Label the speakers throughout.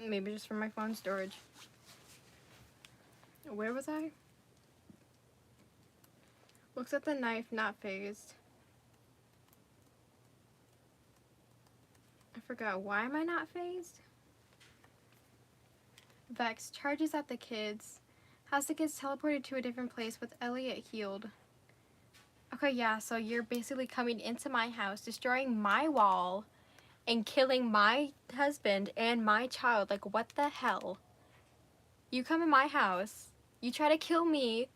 Speaker 1: Maybe just from my phone storage. Where was I? Looks at the knife, not phased. I forgot. Why am I not phased? Vex charges at the kids. Has the kids teleported to a different place with Elliot healed. Okay, yeah, so you're basically coming into my house, destroying my wall, and killing my husband and my child. Like, what the hell? You come in my house, you try to kill me,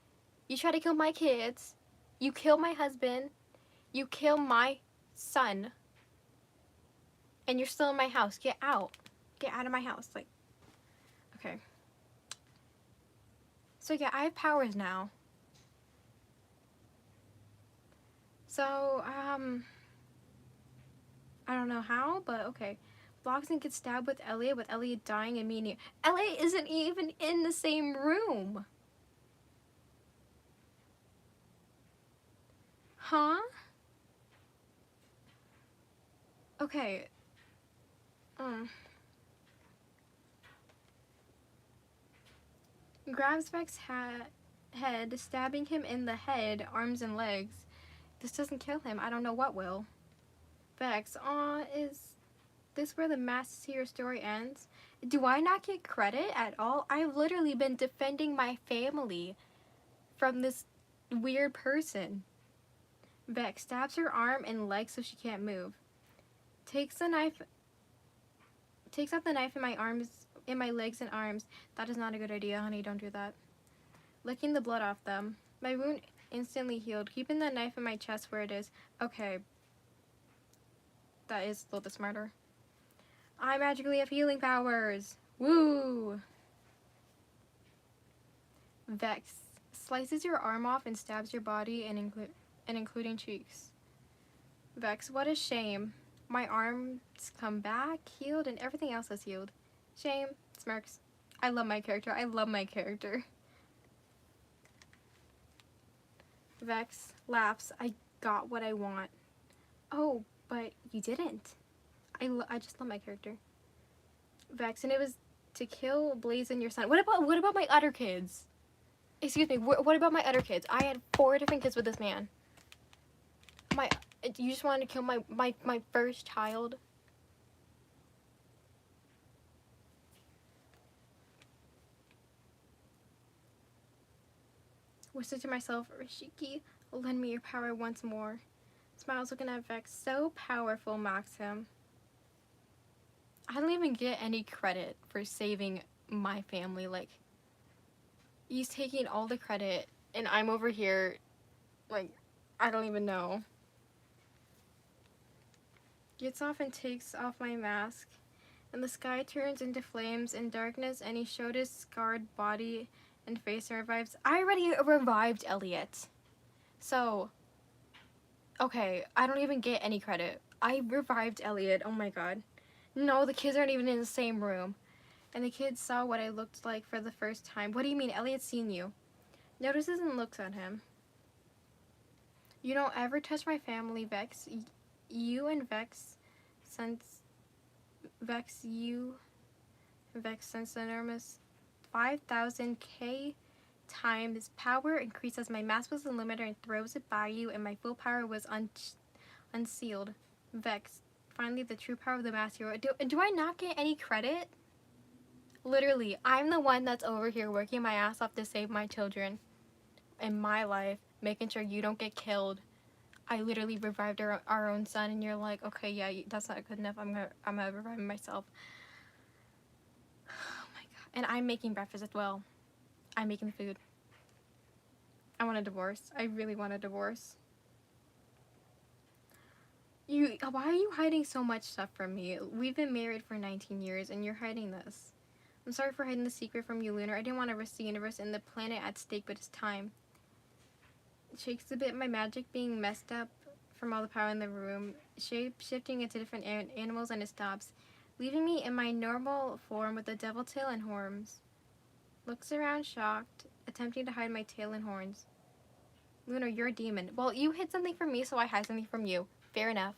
Speaker 1: you try to kill my kids, you kill my husband, you kill my son, and you're still in my house. Get out. Get out of my house. Like, okay. So yeah, I have powers now. So, I don't know how, but okay. Blocks and gets stabbed with Elliot dying and meaning. Elliot isn't even in the same room. Huh? Okay. Grabs Vex's head, stabbing him in the head, arms and legs. This doesn't kill him. I don't know what will. Vex, is this where the Mass Hero story ends? Do I not get credit at all? I've literally been defending my family from this weird person. Vex stabs her arm and leg so she can't move. Takes out the knife in my legs and arms. That is not a good idea, honey. Don't do that. Licking the blood off them. My wound instantly healed. Keeping the knife in my chest where it is. Okay. That is a little bit smarter. I magically have healing powers. Woo! Vex slices your arm off and stabs your body and including cheeks. Vex, what a shame. My arms come back, healed, and everything else is healed. Shame. Smirks. I love my character. I love my character. Vex laughs. I got what I want. Oh, but you didn't. I just love my character. Vex, and it was to kill Blaze and your son. What about my other kids? Excuse me, what about my other kids? I had 4 different kids with this man. You just wanted to kill my first child? Whisper to myself, Rishiki, lend me your power once more. Smiles looking at Vex. So powerful, mocks him. I don't even get any credit for saving my family. Like, he's taking all the credit, and I'm over here, like, I don't even know. Gets off and takes off my mask, and the sky turns into flames and darkness, and he showed his scarred body and face and revives. I already revived Elliot. So, okay, I don't even get any credit. I revived Elliot. Oh my god. No, the kids aren't even in the same room. And the kids saw what I looked like for the first time. What do you mean? Elliot's seen you. Notices and looks at him. You don't ever touch my family, Vex. You and Vex sense enormous 5,000k times power increased as my mask was unlimited and throws it by you, and my full power was unsealed. Vex, finally the true power of the Mass Hero. Do I not get any credit? Literally, I'm the one that's over here working my ass off to save my children in my life, making sure you don't get killed. I literally revived our own son, and you're like, okay, yeah, that's not good enough. I'm gonna revive myself. Oh my god. And I'm making breakfast as well. I'm making the food. I want a divorce. I really want a divorce. Why are you hiding so much stuff from me? We've been married for 19 years, and you're hiding this. I'm sorry for hiding the secret from you, Lunar. I didn't want to risk the universe and the planet at stake, but it's time. It shakes a bit, my magic being messed up from all the power in the room, shape-shifting into different animals, and it stops, leaving me in my normal form with a devil tail and horns. Looks around shocked, attempting to hide my tail and horns. Lunar, you're a demon. Well, you hid something from me, so I hide something from you. Fair enough.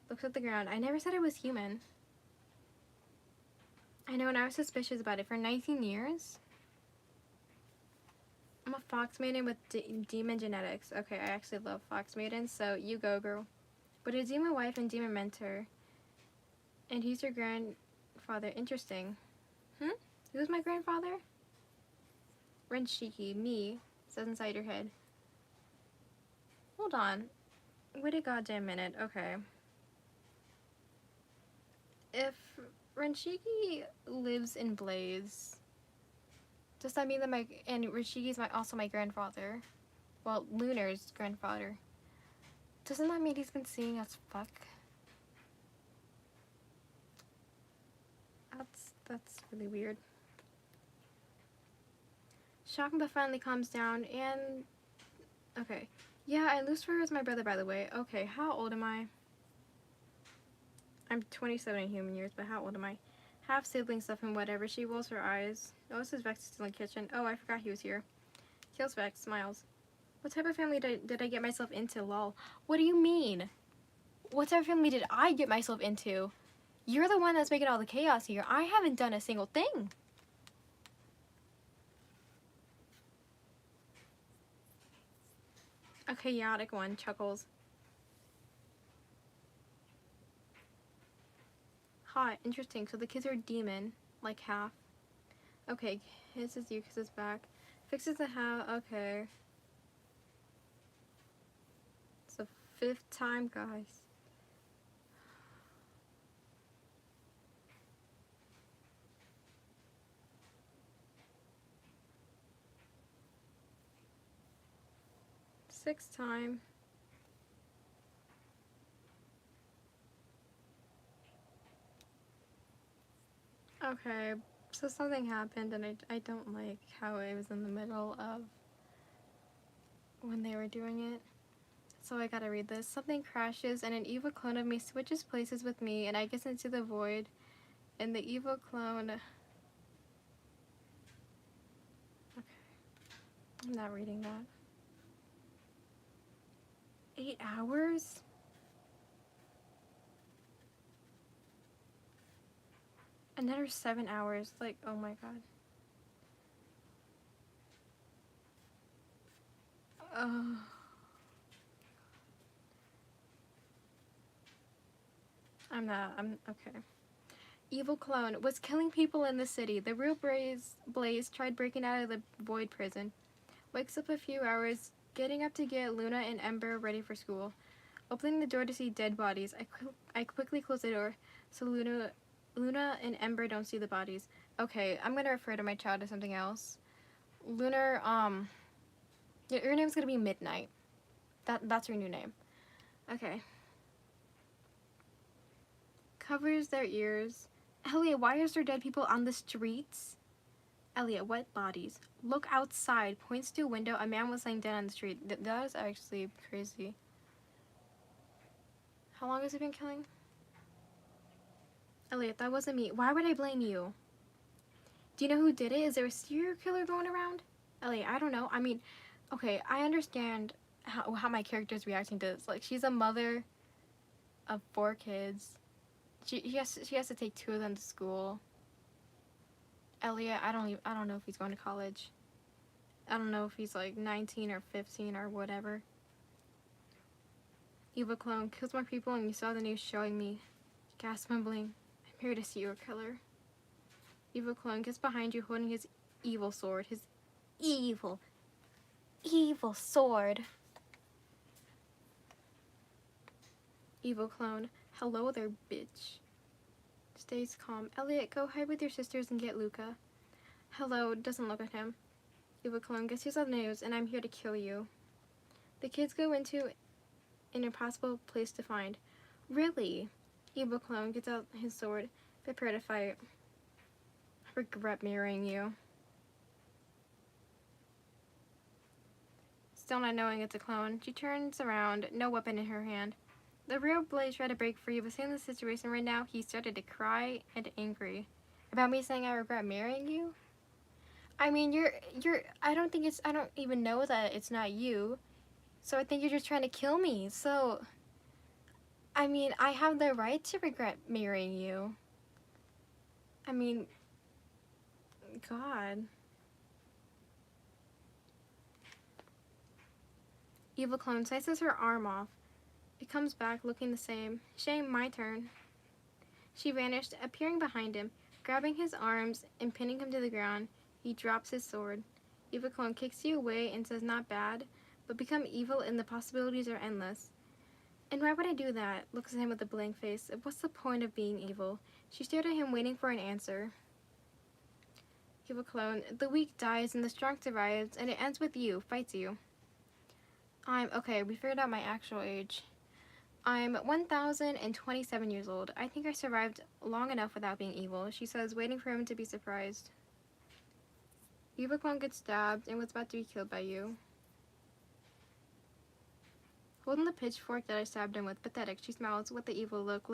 Speaker 1: Looks at the ground. I never said I was human. I know, and I was suspicious about it for 19 years. I'm a fox maiden with demon genetics. Okay, I actually love fox maidens, so you go, girl. But a demon wife and demon mentor. And he's your grandfather. Interesting. Who's my grandfather? Renshiki, me, says inside your head. Hold on. Wait a goddamn minute. Okay. If Renshiki lives in Blaze, does that mean that and Renshiki's also my grandfather? Well, Lunar's grandfather. Doesn't that mean he's been seeing us fuck? That's really weird. Shakamba finally calms down and... Okay. Yeah, and Lucifer is my brother, by the way. Okay, how old am I? I'm 27 in human years, but how old am I? Half sibling stuff and whatever. She rolls her eyes. Oh, this is Vex still in the kitchen. Oh, I forgot he was here. Kills Vex, smiles. What type of family did I get myself into, lol? What do you mean? What type of family did I get myself into? You're the one that's making all the chaos here. I haven't done a single thing. A chaotic one, chuckles. Hot, interesting. So the kids are demon, like half. Okay, kisses you, kisses back. Fixes the half, okay. It's the 5th time, guys. Sixth time. Okay, so something happened and I don't like how it was in the middle of when they were doing it. So I gotta read this. Something crashes and an evil clone of me switches places with me and I get into the void and the evil clone... Okay, I'm not reading that. 8 hours? Another 7 hours. Like, oh my god. I'm okay. Evil clone was killing people in the city. The real Blaze tried breaking out of the void prison. Wakes up a few hours, getting up to get Luna and Ember ready for school. Opening the door to see dead bodies, I quickly close the door so Luna and Ember don't see the bodies. Okay, I'm gonna refer to my child as something else. Lunar, your name's gonna be Midnight. That's your new name. Okay. Covers their ears. Elliot, why is there dead people on the streets? Elliot, what bodies? Look outside. Points to a window. A man was laying dead on the street. That is actually crazy. How long has he been killing? Elliot, that wasn't me. Why would I blame you? Do you know who did it? Is there a serial killer going around? Elliot, I don't know. I mean, okay, I understand how my character's reacting to this. Like, she's a mother of 4 kids. She has to take 2 of them to school. Elliot, I don't know if he's going to college. I don't know if he's like 19 or 15 or whatever. Evil clone kills more people and you saw the news showing me. Gasp, mumbling. I'm here to see your killer. Evil clone gets behind you holding his evil sword. His evil sword. Evil clone. Hello there, bitch. Stays calm. Elliot, go hide with your sisters and get Luca. Hello, doesn't look at him. Evil clone, guess who's on the news, and I'm here to kill you. The kids go into an impossible place to find. Really? Evil clone gets out his sword. Prepare to fight. I regret marrying you. Still not knowing it's a clone, she turns around, no weapon in her hand. The real Blaze tried to break free, but seeing the situation right now, he started to cry and angry. About me saying I regret marrying you? I mean, I don't even know that it's not you. So I think you're just trying to kill me. So, I mean, I have the right to regret marrying you. I mean, God. Evil clone slices her arm off. It comes back looking the same. Shame, my turn. She vanished, appearing behind him. Grabbing his arms and pinning him to the ground, he drops his sword. Evil clone kicks you away and says not bad, but become evil and the possibilities are endless. And why would I do that? Looks at him with a blank face. What's the point of being evil? She stared at him, waiting for an answer. Evil clone, the weak dies and the strong survives, and it ends with you, fights you. Okay, we figured out my actual age. I'm 1,027 years old. I think I survived long enough without being evil, she says, waiting for him to be surprised. Evil clone gets stabbed and was about to be killed by you. Holding the pitchfork that I stabbed him with, pathetic, she smiles with the evil look,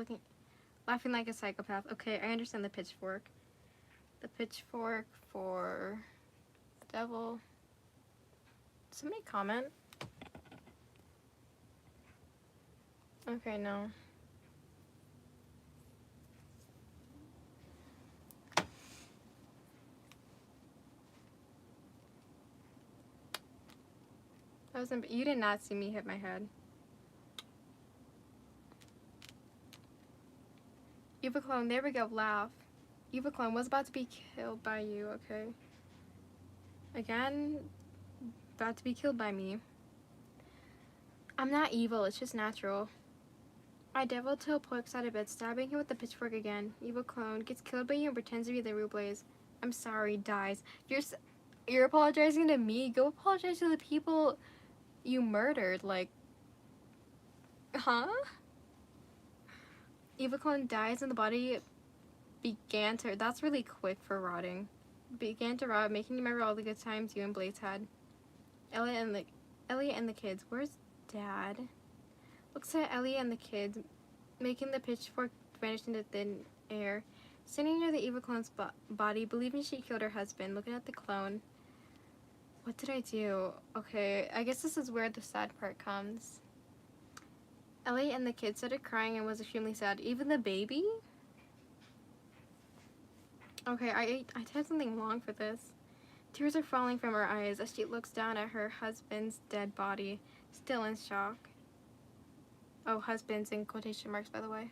Speaker 1: laughing like a psychopath. Okay, I understand the pitchfork. The pitchfork for the devil. Did somebody comment? Okay, no. You did not see me hit my head. Evil clone, there we go, laugh. Evil clone was about to be killed by you, okay? Again, about to be killed by me. I'm not evil, it's just natural. I devil tail pokes out of bed, stabbing him with the pitchfork again. Evil clone gets killed by you and pretends to be the roleplays. I'm sorry, dies. You're apologizing to me? Go apologize to the people you murdered, like, huh? Evil clone dies and the body began to, that's really quick for rotting. Began to rot, making you remember all the good times you and Blaze had. Elliot and the kids. Where's Dad? Looks at Elliot and the kids, making the pitchfork vanish into thin air. Standing near the evil clone's body, believing she killed her husband, looking at the clone. What did I do? Okay, I guess this is where the sad part comes. Elliot and the kids started crying and was extremely sad. Even the baby? Okay, I typed something wrong for this. Tears are falling from her eyes as she looks down at her husband's dead body, still in shock. Oh, husband's in quotation marks, by the way.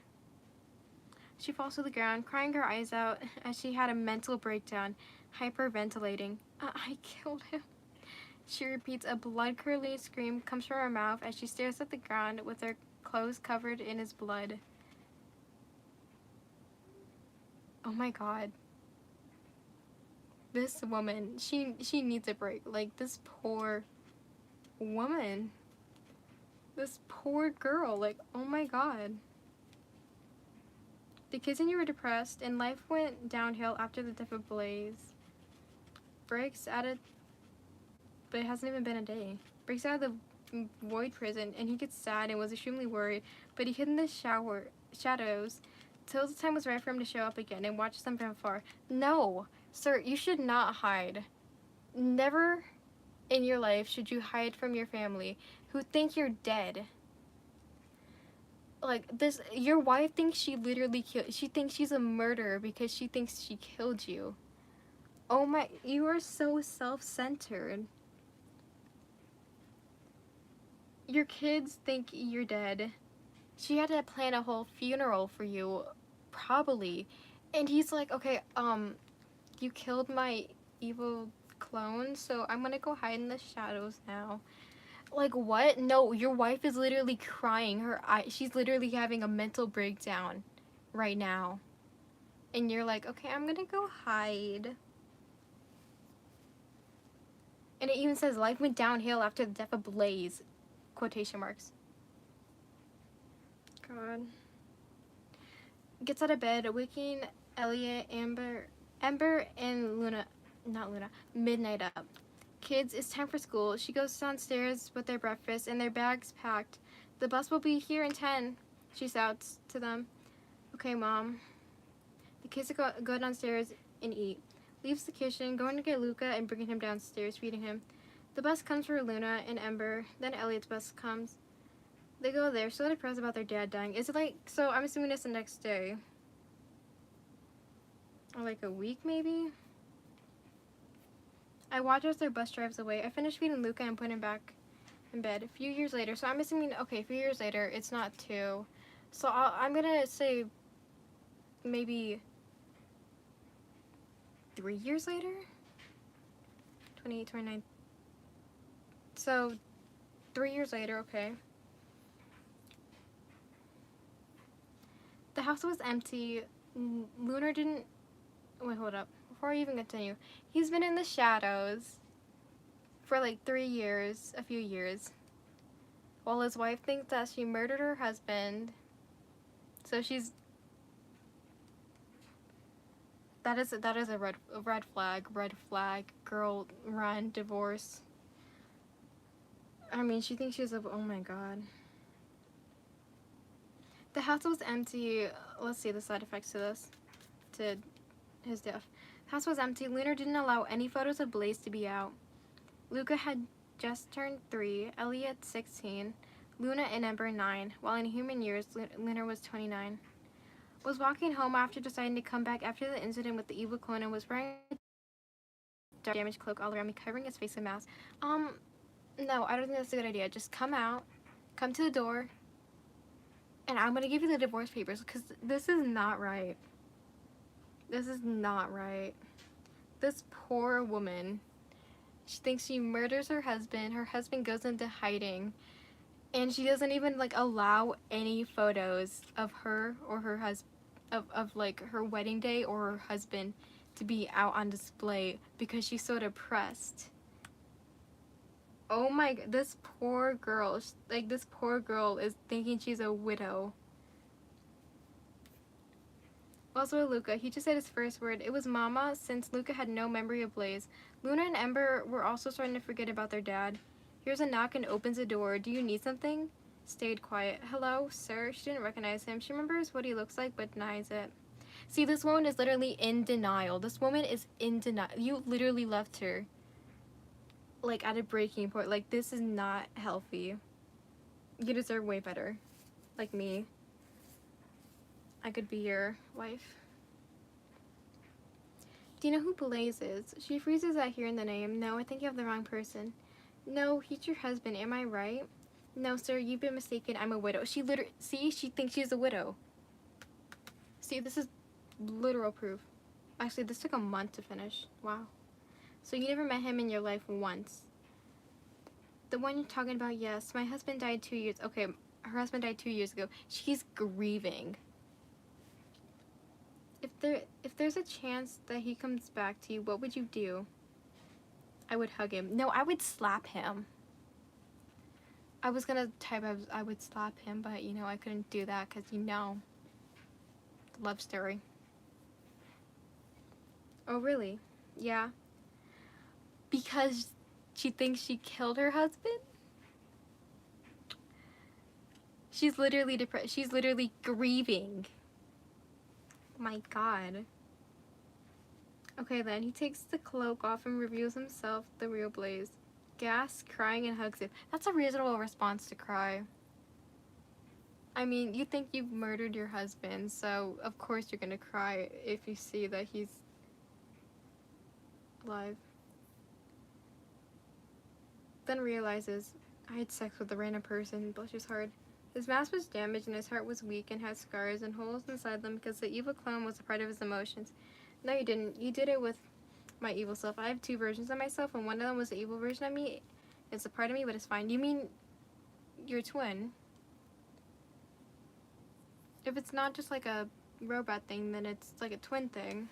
Speaker 1: She falls to the ground, crying her eyes out as she had a mental breakdown, hyperventilating. I killed him. She repeats. A blood-curdling scream comes from her mouth as she stares at the ground with her clothes covered in his blood. Oh my god. This woman, she needs a break. Like, this poor woman. This poor girl. Like, oh my god. The kids and you were depressed, and life went downhill after the death of Blaze. Breaks out of... But it hasn't even been a day. Breaks out of the void prison, and he gets sad and was extremely worried, but he hid in the shadows till the time was right for him to show up again and watches them from afar. No! Sir, you should not hide. Never in your life should you hide from your family who think you're dead. Like, this, your wife thinks she literally killed, she thinks she's a murderer because she thinks she killed you. Oh my, you are so self-centered. Your kids think you're dead. She had to plan a whole funeral for you, probably. And he's like, okay, you killed my evil clone, so I'm gonna go hide in the shadows now. Like, what? No, your wife is literally crying. She's literally having a mental breakdown right now. And you're like, okay, I'm gonna go hide. And it even says life went downhill after the death of Blaze. Quotation marks. God. Gets out of bed, waking Elliot, Ember, and Midnight up. Kids, it's time for school. She goes downstairs with their breakfast and their bags packed. The bus will be here in 10, she shouts to them. Okay, Mom. The kids go downstairs and eat. Leaves the kitchen, going to get Luca and bringing him downstairs, feeding him. The bus comes for Luna and Ember, then Elliot's bus comes. They go there, so depressed about their dad dying. Is it like, so I'm assuming it's the next day. Or like a week, maybe? I watch as their bus drives away. I finish feeding Luca and put him back in bed. A few years later, so I'm assuming, okay, a few years later, it's not 2. So I'm gonna say maybe 3 years later? 28, 29. So 3 years later, okay. The house was empty. Lunar didn't, wait, hold up. Before I even continue, he's been in the shadows for like 3 years, a few years, while his wife thinks that she murdered her husband. So she's, that is a red flag, girl, run, divorce. I mean, she thinks she's a, oh my god. The house was empty. Let's see the side effects to this, to his death. The house was empty. Lunar didn't allow any photos of Blaze to be out. Luca had just turned 3, Elliot 16, Luna and Ember 9, while in human years, Lunar was 29. Was walking home after deciding to come back after the incident with the evil clone and was wearing a dark damaged cloak all around me, covering his face and mask. No, I don't think that's a good idea. Just come out, come to the door, and I'm gonna give you the divorce papers, because this is not right. This is not right. This poor woman, she thinks she murders her husband goes into hiding, and she doesn't even like allow any photos of her or her husband, of like her wedding day or her husband to be out on display because she's so depressed. Oh my god, this poor girl, like this poor girl is thinking she's a widow. Also Luca, he just said his first word. It was mama, since Luca had no memory of Blaze. Luna and Ember were also starting to forget about their dad. Here's a knock and opens the door. Do you need something? Stayed quiet. Hello, sir? She didn't recognize him. She remembers what he looks like, but denies it. See, this woman is literally in denial. This woman is in denial. You literally left her, like, at a breaking point. Like, this is not healthy. You deserve way better. Like me. I could be your wife. Do you know who Blaze is? She freezes at hearing the name. No, I think you have the wrong person. No, he's your husband. Am I right? No, sir, you've been mistaken. I'm a widow. She literally, see, she thinks she's a widow. See, this is literal proof. Actually, this took a month to finish. Wow. So you never met him in your life once. The one you're talking about, yes. My husband died 2 years. Okay, her husband died 2 years ago. She's grieving. If there's a chance that he comes back to you, what would you do? I would hug him. No, I would slap him. I was gonna type I would slap him, but you know I couldn't do that because you know the love story. Oh really? Yeah. Because she thinks she killed her husband? She's literally depressed. She's literally grieving. Oh my god. Okay then, he takes the cloak off and reveals himself, the real Blaze. Gasps, crying, and hugs him. That's a reasonable response to cry. I mean, you think you've murdered your husband, so of course you're gonna cry if you see that he's alive. Then realizes, I had sex with a random person, blushes hard. His mask was damaged and his heart was weak and had scars and holes inside them because the evil clone was a part of his emotions. No, you didn't. You did it with my evil self. I have 2 versions of myself, and one of them was the evil version of me. It's a part of me, but it's fine. You mean your twin? If it's not just like a robot thing, then it's like a twin thing.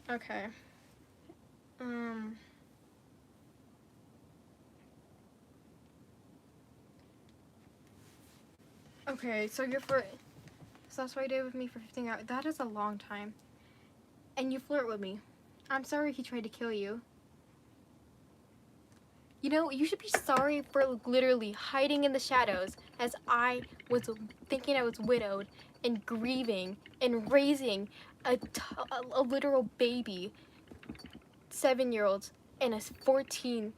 Speaker 1: Okay. Okay, so you're for... So that's what you did with me for 15 hours. That is a long time. And you flirt with me. I'm sorry he tried to kill you. You know, you should be sorry for literally hiding in the shadows as I was thinking I was widowed and grieving and raising a literal baby, 7-year-olds, and a 14,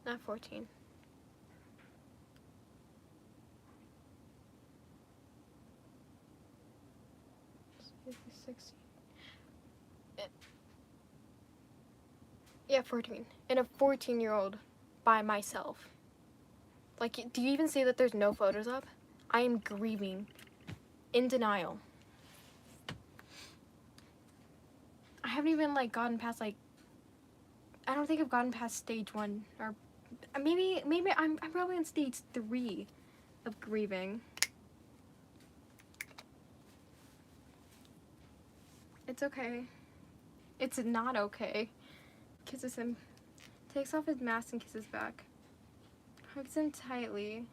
Speaker 1: not 14. 16. Yeah, 14. And a 14-year-old by myself. Like, do you even see that there's no photos up? I am grieving. In denial. I haven't even, like, gotten past, like... I don't think I've gotten past stage 1. Or maybe I'm probably on stage 3 of grieving. It's okay. It's not okay. Kisses him. Takes off his mask and kisses back. Hugs him tightly.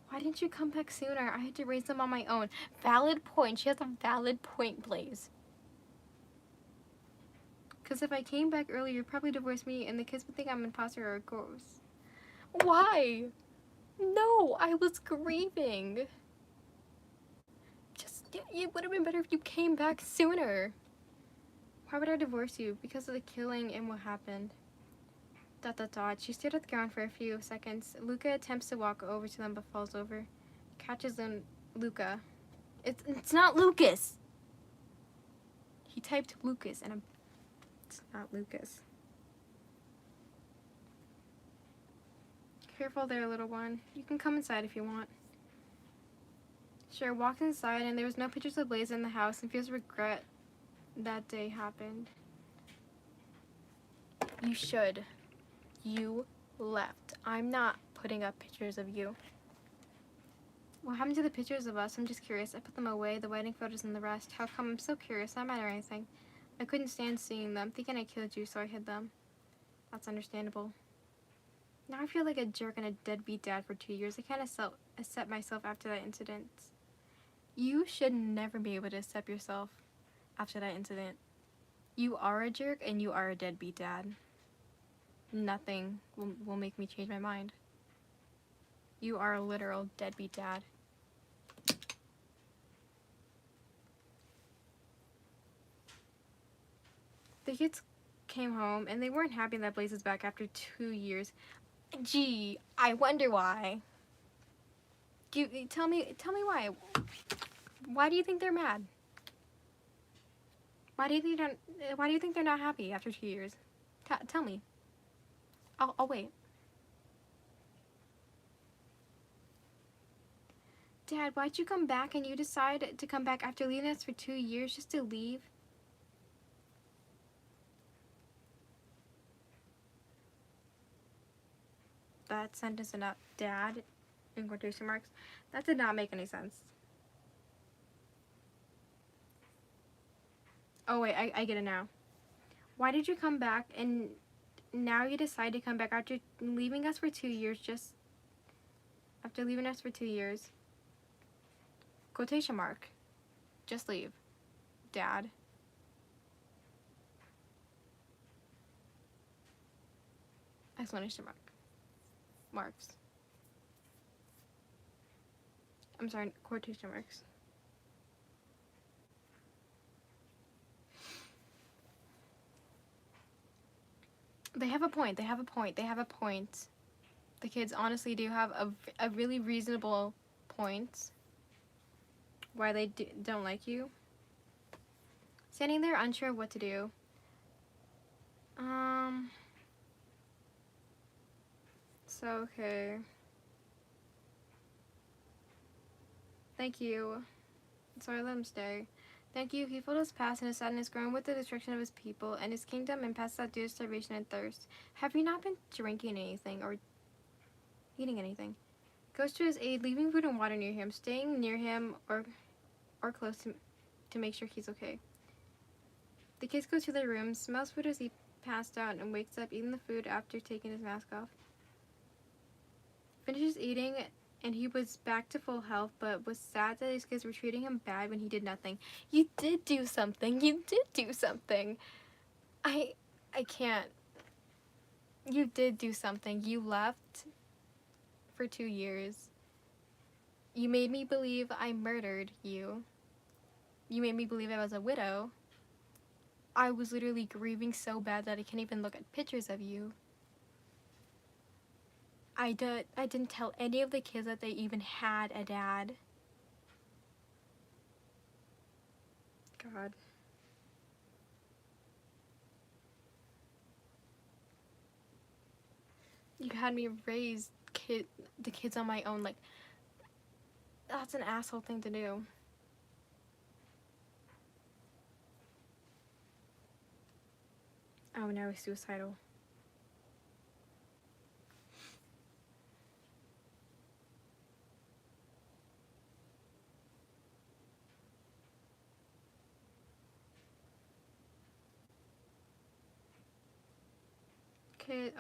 Speaker 1: Why didn't you come back sooner? I had to raise them on my own. Valid point. She has a valid point, Blaze. Because if I came back earlier, you'd probably divorce me and the kids would think I'm an imposter or a ghost. Why? No, I was grieving. It would have been better if you came back sooner. Why would I divorce you? Because of the killing and what happened. ... She stared at the ground for a few seconds. Luca attempts to walk over to them but falls over. Catches them. Luca. It's not Lucas! He typed Lucas and it's not Lucas. Careful there, little one. You can come inside if you want. Sure, walks inside and there was no pictures of Blaze in the house and feels regret that day happened. You should. You left. I'm not putting up pictures of you. What happened to the pictures of us? I'm just curious. I put them away, the wedding photos and the rest. How come? I'm so curious. Not mad or anything. I couldn't stand seeing them, thinking I killed you, so I hid them. That's understandable. Now I feel like a jerk and a deadbeat dad for 2 years. I can't accept myself after that incident. You should never be able to accept yourself after that incident. You are a jerk and you are a deadbeat dad. Nothing will make me change my mind. You are a literal deadbeat dad. The kids came home and they weren't happy that Blaze is back after 2 years. Gee, I wonder why. Tell me why. Why do you think they're mad? Why do you think they're not happy after 2 years? Tell me. I'll wait. Dad, why'd you come back and you decide to come back after leaving us for 2 years just to leave? That sentence did not, Dad, in quotation marks, that did not make any sense. Oh wait, I get it now. Why did you come back and now you decide to come back after leaving us for 2 years after leaving us for 2 years? Quotation mark. Just leave. Dad. Explanation mark. Marks. I'm sorry, quotation marks. They have a point. The kids honestly do have a really reasonable point why they don't like you. Standing there unsure of what to do. So, okay. Thank you. So I let him stay. Thank you. He filled his past and his sadness growing with the destruction of his people and his kingdom and passed out due to starvation and thirst. Have you not been drinking anything or eating anything? Goes to his aid, leaving food and water near him, staying near him or close to make sure he's okay. The kids go to their rooms, smells food as he passed out and wakes up eating the food after taking his mask off. Finishes eating and he was back to full health, but was sad that his kids were treating him bad when he did nothing. You did do something. I can't. You did do something. You left for 2 years. You made me believe I murdered you. You made me believe I was a widow. I was literally grieving so bad that I can't even look at pictures of you. I didn't tell any of the kids that they even had a dad. God. You had me raise the kids on my own. Like, that's an asshole thing to do. Oh, now he's suicidal.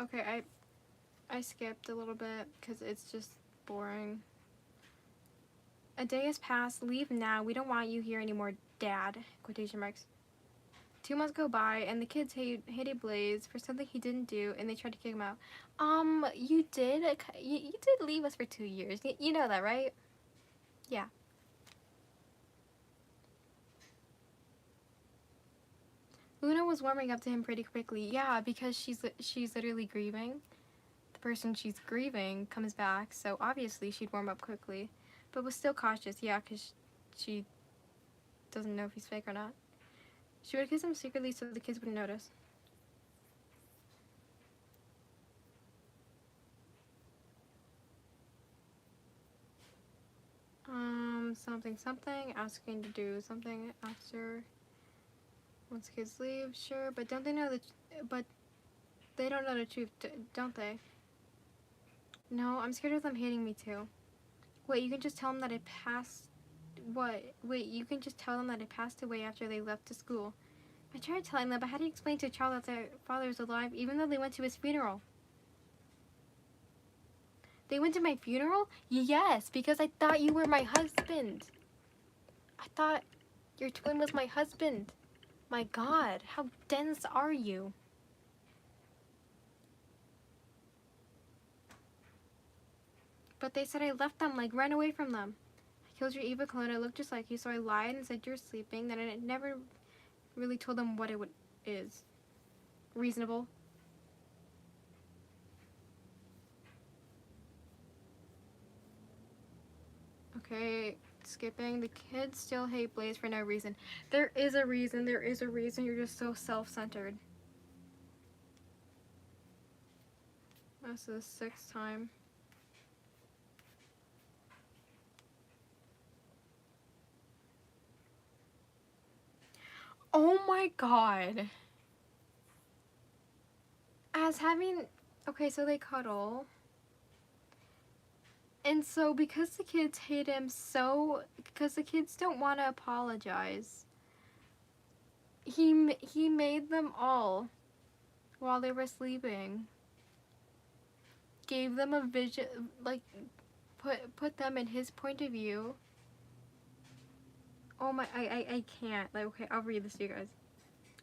Speaker 1: Okay, I skipped a little bit because it's just boring. A day has passed. Leave now. We don't want you here anymore, Dad. Quotation marks. 2 months go by, and the kids hated Blaze for something he didn't do, and they tried to kick him out. You did? You did leave us for 2 years. You know that, right? Yeah. Luna was warming up to him pretty quickly. Yeah, because she's literally grieving. The person she's grieving comes back, so obviously she'd warm up quickly. But was still cautious, yeah, because she doesn't know if he's fake or not. She would kiss him secretly so the kids wouldn't notice. Something, asking to do something after once kids leave, sure, but don't they know but they don't know the truth, don't they? No, I'm scared of them hating me too. Wait, you can just tell them that I passed, what? Wait, you can just tell them that I passed away after they left to school. I tried telling them, but how do you explain to a child that their father is alive even though they went to his funeral? They went to my funeral? Yes, because I thought you were my husband. I thought your twin was my husband. My God, how dense are you? But they said I left them, like ran away from them. I killed your Eva clone, I looked just like you, so I lied and said you're sleeping, then I never really told them what is. Reasonable. Okay, skipping. The kids still hate Blaze for no reason. There is a reason, you're just so self-centered. That's the 6th time. Oh my God. Okay, so they cuddle. And so because the kids hate him because the kids don't want to apologize, he made them all while they were sleeping. Gave them a vision, like put them in his point of view. Oh my, I can't. Like, okay, I'll read this to you guys.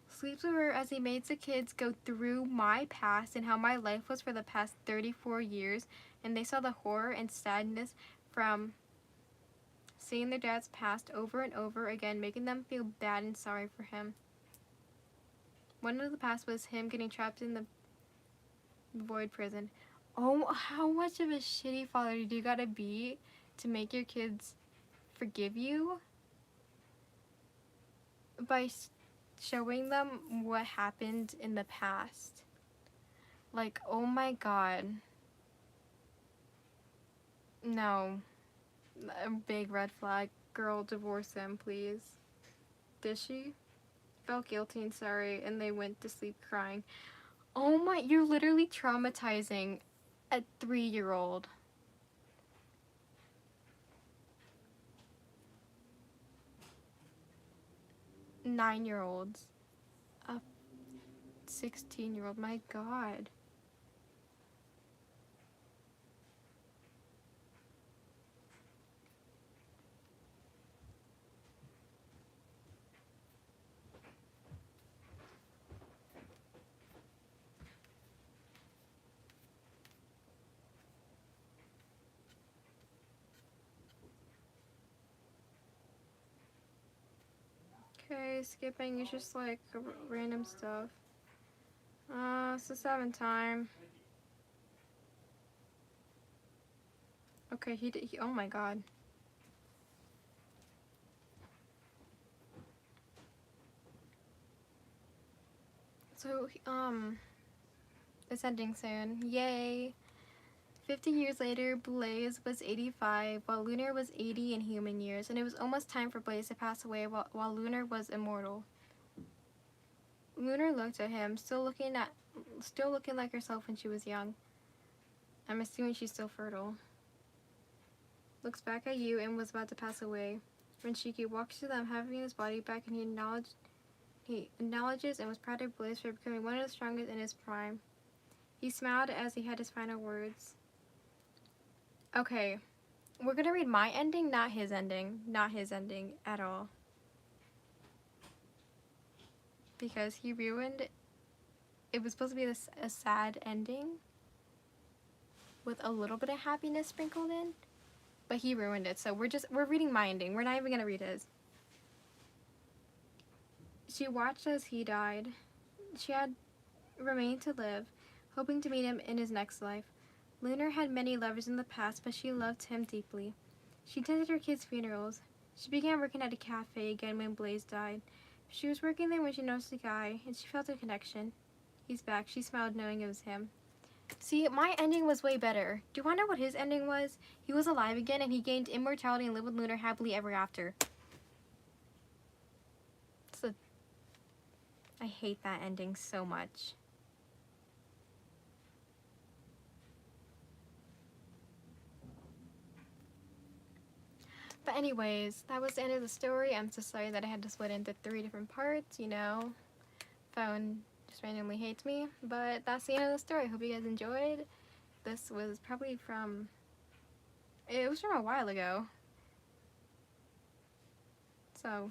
Speaker 1: Sleeps with her as he made the kids go through my past and how my life was for the past 34 years, and they saw the horror and sadness from seeing their dad's past over and over again, making them feel bad and sorry for him. One of the past was him getting trapped in the void prison. Oh, how much of a shitty father do you gotta be to make your kids forgive you? By showing them what happened in the past. Like, oh my God. No. A big red flag. Girl, divorce him, please. Did she? Felt guilty and sorry, and they went to sleep crying. Oh my, you're literally traumatizing a 3-year-old. 9-year-olds. A 16-year-old, my God. Okay, skipping is just like random stuff. It's the 7th time. Okay, oh my God. So, it's ending soon. Yay. 50 years later, Blaze was 85, while Lunar was 80 in human years, and it was almost time for Blaze to pass away while Lunar was immortal. Lunar looked at him, still looking like herself when she was young. I'm assuming she's still fertile. Looks back at you and was about to pass away. Renshiki walks to them, having his body back, and he acknowledges and was proud of Blaze for becoming one of the strongest in his prime. He smiled as he had his final words. Okay, we're gonna read my ending, not his ending. Not his ending at all. Because he ruined, it was supposed to be a sad ending with a little bit of happiness sprinkled in, but he ruined it. So we're reading my ending. We're not even gonna read his. She watched as he died. She had remained to live, hoping to meet him in his next life. Lunar had many lovers in the past, but she loved him deeply. She attended her kids' funerals. She began working at a cafe again when Blaze died. She was working there when she noticed a guy, and she felt a connection. He's back. She smiled, knowing it was him. See, my ending was way better. Do you want to know what his ending was? He was alive again, and he gained immortality and lived with Lunar happily ever after. I hate that ending so much. But anyways, that was the end of the story. I'm so sorry that I had to split into 3 different parts, you know. Phone just randomly hates me. But that's the end of the story. I hope you guys enjoyed. This was probably from... It was from a while ago. So,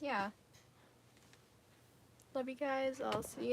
Speaker 1: yeah. Love you guys. I'll see you next